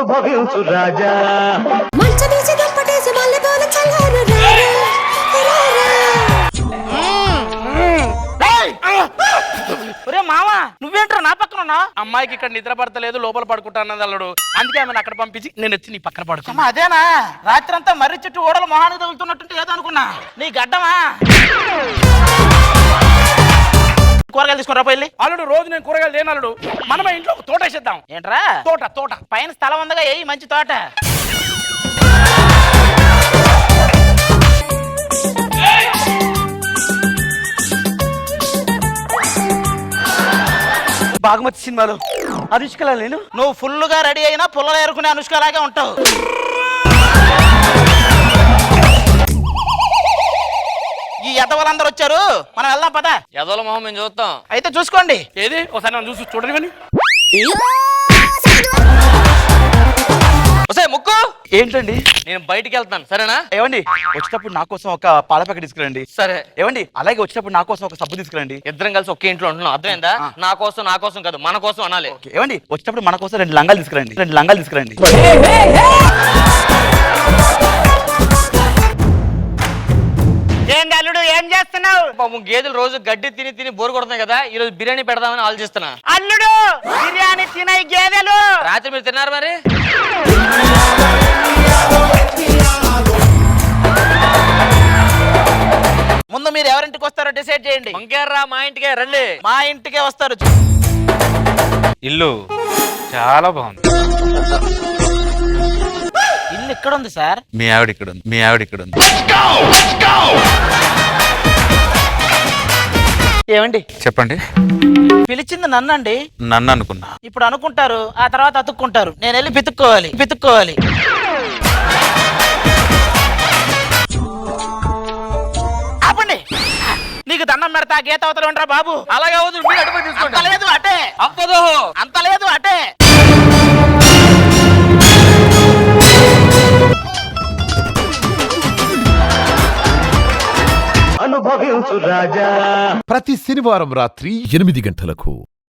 అనుభవించు రాజా. మామా నువ్వేంట్రా నా పక్కన ఉన్నావు? అమ్మాయికి ఇక్కడ నిద్ర పడతలేదు, లోపల పడుకుంటా అన్నది అల్లుడు. అందుకే ఆమెను అక్కడ పంపించి నేను వచ్చి నీ పక్కన పడుకున్నా. అదేనా? రాత్రి అంతా మర్రి చెట్టు ఓడలు మొహానికి తగులుతున్నట్టుంటే ఏదో అనుకున్నా. నీ గడ్డమా? కూరగాయలు తీసుకుని వెళ్ళి. అల్లుడు రోజు నేను కూరగాయలు లేను అల్లుడు. మనమే ఇంట్లో తోట వేసేద్దాం. ఏంట్రా? తోట తోట పైన స్థలం ఉందగా, ఏ మంచి తోట. బాగుమతి సినిమాలో అనుష్కలా నేను. నువ్వు ఫుల్ గా రెడీ అయినా పుల్లలు ఏరుకునే అనుష్కలాగే ఉంటావు. ఈ ఎదవలందరూ వచ్చారు, మనం వెళ్దాం పదా. ఎదవల మొహం మేము చూస్తాం. అయితే చూసుకోండి. ఏది ఒకసారి మనం చూసి చూడండి. ముక్కు ఏంటండి? నేను బయటికి వెళ్తాను, సరేనా? ఏమండి వచ్చేటప్పుడు నా కోసం ఒక పాల ప్యాకెట్ తీసుకురండి. సరే. ఏమండి అలాగే వచ్చేటప్పుడు నా కోసం ఒక సబ్బు తీసుకురండి. ఇద్దరం కలిసి ఒకే ఇంట్లో ఉంటున్నాం, అర్థమైందా? నా కోసం కాదు, మన కోసం అనాలి. ఏమండి వచ్చేటప్పుడు మన కోసం 2 లంగాలు తీసుకురండి. 2 లంగాలు తీసుకురండి. అల్లుడు ఏం చేస్తున్నావు? పాపం గేదెలు రోజు గడ్డి తిని తిని బోరు కొడుతున్నాయి కదా, ఈ రోజు బిర్యానీ పెడదామని ఆలోచిస్తున్నా. అల్లుడు బిర్యానీ తినాయి గేదెలు. రాత్రి మీరు తిన్నారు మరి? ముందు మీరు ఎవరింటికి వస్తారో డిసైడ్ చేయండి. ఇంకేర్రా, మా ఇంటికే రండి. మా ఇంటికే వస్తారు. ఇల్లు చాలా బాగుంది. ఇల్లు ఇక్కడ ఉంది సార్. మీ ఆవిడ ఇక్కడ ఉంది. మీ ఆవిడ ఇక్కడ ఉంది. ఏమండి చెప్పండి. పిలిచింది నన్నండి. నన్ను అనుకున్నా. ఇప్పుడు అనుకుంటారు, ఆ తర్వాత అతుక్కుంటారు. నేను వెళ్ళి పితుక్కోవాలి. ఆపండి. నీకు దండం పెడతా, గీత అవతల ఉండరా బాబు. అలాగే అవుతుంది, మీరు అటుపై తీసుకోండి. అంత లేదు అటే. అప్పదో అంత లేదు అటే. అనుభవించు రాజా. ప్రతి శనివారం రాత్రి 8 గంటలకు